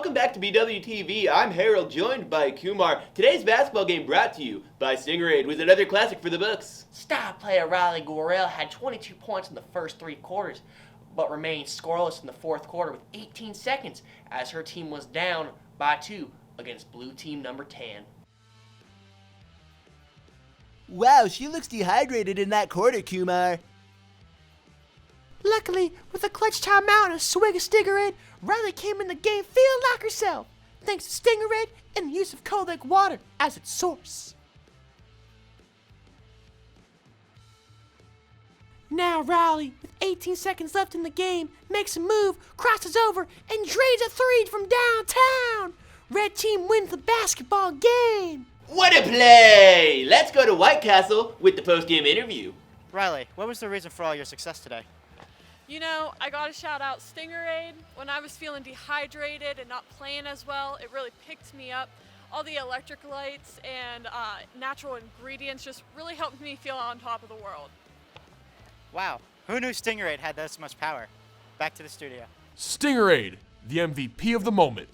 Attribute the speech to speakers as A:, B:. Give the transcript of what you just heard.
A: welcome back to BWTV. I'm Harold, joined by Kumar. Today's basketball game brought to you by Stingray with another classic for the books.
B: Star player Riley Gorell had 22 points in the first three quarters, but remained scoreless in the fourth quarter with 18 seconds as her team was down by 2 against blue team number 10.
C: Wow, she looks dehydrated in that quarter, Kumar.
D: Luckily, with a clutch timeout and a swig of Stingray, Riley came in the game feeling like herself, thanks to Stingray and the use of Cold Lake water as its source. Now Riley, with 18 seconds left in the game, makes a move, crosses over, and drains a three from downtown. Red team wins the basketball game.
A: What a play! Let's go to White Castle with the post-game interview.
E: Riley, what was the reason for all your success today?
F: You know, I gotta shout out Stingray. When I was feeling dehydrated and not playing as well, it really picked me up. All the electric lights and natural ingredients just really helped me feel on top of the world.
E: Wow, who knew Stingray had this much power? Back to the studio.
G: Stingray, the MVP of the moment.